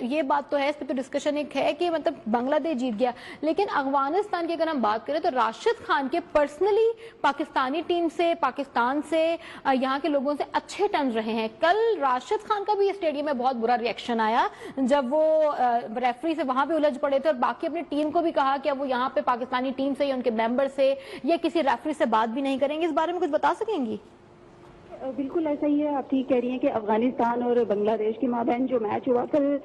یہ بات تو ہے, اس پہ تو ڈسکشن ایک ہے کہ مطلب بنگلہ دیش جیت گیا, لیکن افغانستان کی اگر ہم بات کریں تو راشد خان کے پرسنلی پاکستانی ٹیم سے, پاکستان سے, یہاں کے لوگوں سے اچھے ٹرمز رہے ہیں. کل راشد خان کا بھی اسٹیڈیم میں بہت برا ریئیکشن آیا جب وہ ریفری سے وہاں پہ الجھ پڑے تھے, اور باقی اپنی ٹیم کو بھی کہا کہ اب وہ یہاں پہ پاکستانی ٹیم سے یا ان کے ممبر سے یا کسی ریفری سے بات بھی نہیں کریں گے. اس بارے میں کچھ بتا سکیں گی؟ بالکل ایسا ہی ہے, آپ ٹھیک کہہ رہی ہیں کہ افغانستان اور بنگلہ دیش کے مابین جو میچ ہوا, کل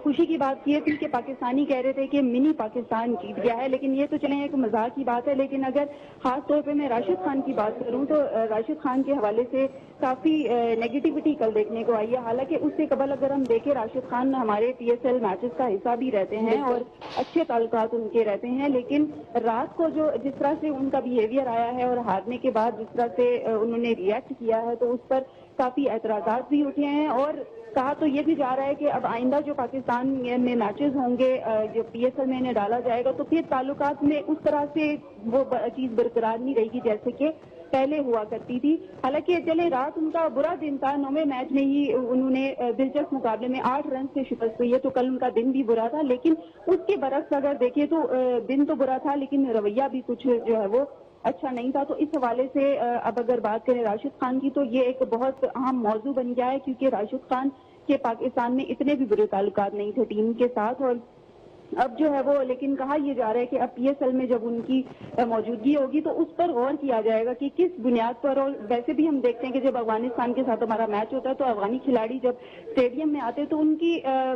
خوشی کی بات یہ تھی کہ پاکستانی کہہ رہے تھے کہ منی پاکستان جیت گیا ہے, لیکن یہ تو چلیں ایک مزاق کی بات ہے. لیکن اگر خاص طور پہ میں راشد خان کی بات کروں تو راشد خان کے حوالے سے کافی نیگیٹیوٹی کل دیکھنے کو آئی ہے. حالانکہ اس سے قبل اگر ہم دیکھیں, راشد خان ہمارے پی ایس ایل میچز کا حصہ بھی رہتے ہیں اور اچھے تعلقات ان کے رہتے ہیں, لیکن رات کو جو جس طرح سے ان کا بیہیویئر آیا ہے اور ہارنے کے بعد جس طرح سے انہوں نے ریئیکٹ کیا ہے تو اس پر کافی اعتراضات بھی اٹھے ہیں. اور کہا تو یہ بھی جا رہا ہے کہ اب آئندہ جو پاکستان میں میچز ہوں گے, جو پی ایس ایل میں انہیں ڈالا جائے گا, تو پھر تعلقات میں اس طرح سے وہ چیز برقرار نہیں رہے گی جیسے کہ پہلے ہوا کرتی تھی. حالانکہ چلے رات ان کا برا دن تھا, 9ویں میچ میں ہی انہوں نے دلچسپ مقابلے میں 8 رن سے شکست ہوئی ہے, تو کل ان کا دن بھی برا تھا. لیکن اس کے برعکس اگر دیکھیں تو دن تو برا تھا لیکن رویہ بھی کچھ جو ہے وہ اچھا نہیں تھا. تو اس حوالے سے اب اگر بات کریں راشد خان کی تو یہ ایک بہت اہم موضوع بن گیا ہے, کیونکہ راشد خان کے پاکستان میں اتنے بھی برے تعلقات نہیں تھے ٹیم کے ساتھ. اور اب جو ہے وہ لیکن کہا یہ جا رہا ہے کہ اب پی ایس ایل میں جب ان کی موجودگی ہوگی تو اس پر غور کیا جائے گا کہ کس بنیاد پر. اور ویسے بھی ہم دیکھتے ہیں کہ جب افغانستان کے ساتھ ہمارا میچ ہوتا ہے تو افغانی کھلاڑی جب اسٹیڈیم میں آتے تو ان کی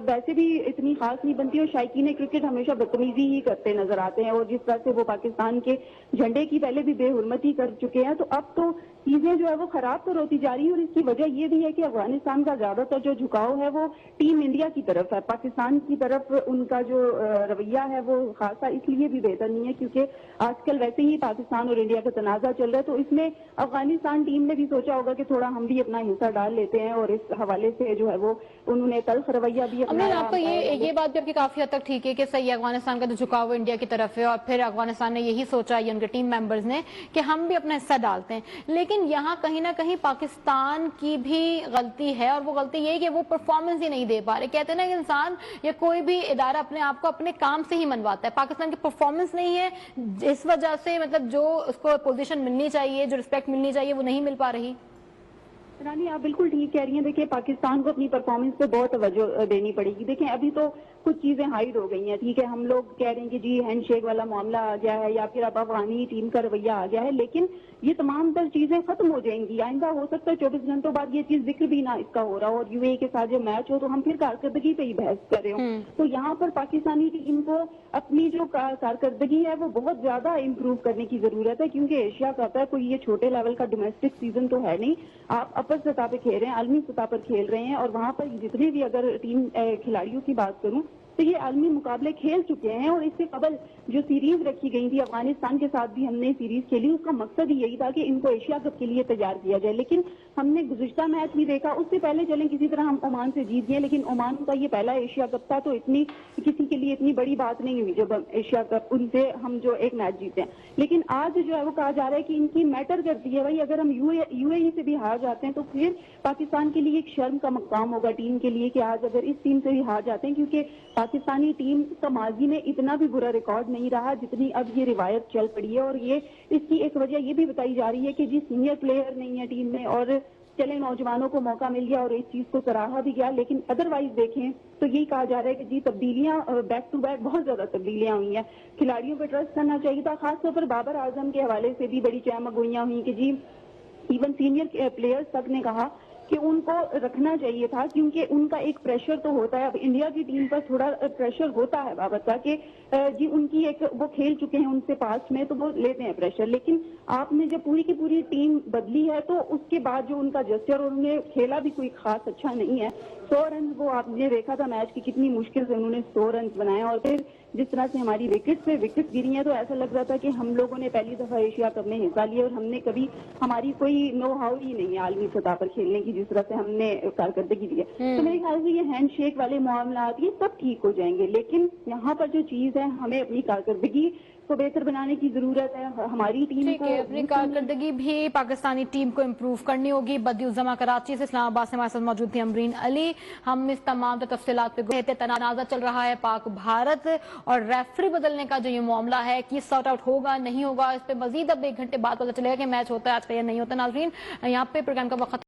ویسے بھی اتنی خاص نہیں بنتی, اور شائقین کرکٹ ہمیشہ بدتمیزی ہی کرتے نظر آتے ہیں, اور جس طرح سے وہ پاکستان کے جھنڈے کی پہلے بھی بے حرمتی کر چکے ہیں, تو اب تو چیزیں جو ہے وہ خراب تو ہوتی جا رہی ہیں. اور اس کی وجہ یہ بھی ہے کہ افغانستان کا زیادہ تر جو جھکاؤ ہے وہ ٹیم انڈیا کی طرف ہے, پاکستان کی طرف ان کا جو رویہ ہے وہ خاصا اس لیے بھی بہتر نہیں ہے کیونکہ آج کل ویسے ہی پاکستان اور انڈیا کا تنازع چل رہا ہے. تو اس میں افغانستان ٹیم نے بھی سوچا ہوگا کہ تھوڑا ہم بھی اپنا حصہ ڈال لیتے ہیں, اور اس حوالے سے جو ہے وہ انہوں نے تلخ رویہ بھی اپنایا. آپ کا یہ بات بھی آپ کی کافی حد تک ٹھیک ہے کہ صحیح افغانستان کا جو جھکاؤ انڈیا کی طرف ہے, اور پھر افغانستان نے یہی سوچا یا ان کے ٹیم ممبرز نے کہ ہم بھی اپنا حصہ ڈالتے ہیں. لیکن یہاں کہیں نہ کہیں پاکستان کی بھی غلطی ہے, اور وہ غلطی یہ ہے کہ وہ پرفارمنس ہی نہیں دے پا رہے. کہتے ہیں نا کہ انسان یا کوئی بھی ادارہ اپنے آپ کو اپنے کام سے ہی منواتا ہے. پاکستان کی پرفارمنس نہیں ہے, اس وجہ سے مطلب جو اس کو پوزیشن ملنی چاہیے, جو رسپیکٹ ملنی چاہیے, وہ نہیں مل پا رہی. رانی آپ بالکل ٹھیک کہہ رہی ہیں. دیکھیں پاکستان کو اپنی پرفارمنس پہ بہت توجہ دینی پڑے گی. دیکھیں ابھی تو کچھ چیزیں ہائڈ ہو گئی ہیں, ٹھیک ہے, ہم لوگ کہہ رہے ہیں کہ جی ہینڈ شیک والا معاملہ آ گیا ہے یا پھر اب افغانی ٹیم کا رویہ آ گیا ہے, لیکن یہ تمام تر چیزیں ختم ہو جائیں گی. آئندہ ہو سکتا ہے 24 گھنٹوں بعد یہ چیز ذکر بھی نہ اس کا ہو رہا ہو, اور یو اے ای کے ساتھ جو میچ ہو تو ہم پھر کارکردگی پہ ہی بحث کر رہے ہوں. تو یہاں پر پاکستانی ٹیم کو اپنی جو کارکردگی ہے وہ بہت زیادہ امپروو کرنے کی ضرورت ہے, کیونکہ ایشیا کپ ہے, کوئی یہ چھوٹے لیول کا ڈومیسٹک سیزن تو ہے نہیں. آپ اپر سطح پہ کھیل رہے ہیں, عالمی سطح پر کھیل رہے ہیں, اور وہاں پر جتنے بھی اگر ٹیم کھلاڑیوں کی بات کروں تو یہ عالمی مقابلے کھیل چکے ہیں. اور اس سے قبل جو سیریز رکھی گئی تھی افغانستان کے ساتھ بھی ہم نے سیریز کھیلی, اس کا مقصد ہی یہی تھا کہ ان کو ایشیا کپ کے لیے تیار کیا جائے. لیکن ہم نے گزشتہ میچ بھی دیکھا, اس سے پہلے چلیں کسی طرح ہم عمان سے جیت گئے, لیکن عمان کا یہ پہلا ایشیا کپ تھا, تو کسی کے لیے اتنی بڑی بات نہیں ہوئی جب ایشیا کپ ان سے ہم جو ایک میچ جیتے ہیں. لیکن آج جو ہے وہ کہا جا رہا ہے کہ ان کی میٹر کرتی ہے بھائی, اگر ہم یو اے ای سے بھی ہار جاتے ہیں تو پھر پاکستان کے لیے ایک شرم کا مقام ہوگا ٹیم کے لیے کہ آج اگر اس ٹیم سے بھی ہار جاتے ہیں, کیونکہ پاکستانی ٹیم کا ماضی میں اتنا بھی برا ریکارڈ نہیں رہا جتنی اب یہ روایت چل پڑی ہے. اور یہ اس کی ایک وجہ یہ بھی بتائی جا رہی ہے کہ جی سینئر پلیئر نہیں ہے ٹیم میں, اور چلے نوجوانوں کو موقع مل گیا اور اس چیز کو سراہا بھی گیا. لیکن ادروائز دیکھیں تو یہی کہا جا رہا ہے کہ جی تبدیلیاں بیک ٹو بیک بہت زیادہ تبدیلیاں ہوئی ہیں. کھلاڑیوں پہ ٹرسٹ کرنا چاہیے تھا, خاص طور پر بابر اعظم کے حوالے سے بھی بڑی چہمگوئیاں ہوئی کہ جی ایون سینئر پلیئرز تک نے کہا کہ ان کو رکھنا چاہیے تھا, کیونکہ ان کا ایک پریشر تو ہوتا ہے. اب انڈیا کی ٹیم پر تھوڑا پریشر ہوتا ہے بابر کا کہ جی ان کی ایک وہ کھیل چکے ہیں ان سے پاسٹ میں, تو وہ لیتے ہیں پریشر. لیکن آپ نے جب پوری کی پوری ٹیم بدلی ہے تو اس کے بعد جو ان کا جسچر, اور انہوں نے کھیلا بھی کوئی خاص اچھا نہیں ہے. 100 رنز وہ آپ نے دیکھا تھا میچ کی کتنی مشکل سے انہوں نے 100 رنز بنائے, اور پھر جس طرح سے ہماری وکٹ گری ہیں تو ایسا لگ رہا تھا کہ ہم لوگوں نے پہلی دفعہ ایشیا کپ میں حصہ لیا, اور ہم نے کبھی ہماری کوئی نو ہاؤ ہی نہیں ہے عالمی سطح پر کھیلنے کی, جس طرح سے ہم نے کارکردگی دی ہے، تو میرے خیال سے یہ ہینڈ شیک والے معاملات یہ سب ٹھیک ہو جائیں گے، لیکن یہاں پر جو چیز ہے ہمیں اپنی کارکردگی کو بہتر بنانے کی ضرورت ہے. ہماری ٹیم ٹھیک ہے، اپنی کارکردگی بھی پاکستانی ٹیم کو امپروو کرنی ہوگی. بدیعظما کراچی سے، اسلام آباد سے ہمارے ساتھ موجود تھی امرین علی. ہم اس تمام تفصیلات پہ تنازع چل رہا ہے پاک بھارت اور ریفری بدلنے کا جو یہ معاملہ ہے کہ سارٹ آؤٹ ہوگا نہیں ہوگا، اس پہ مزید اب 1 گھنٹے بعد پتہ چلے گا کہ میچ ہوتا ہے آج کا یا نہیں ہوتا. ناظرین، یہاں پہ پروگرام کا وقت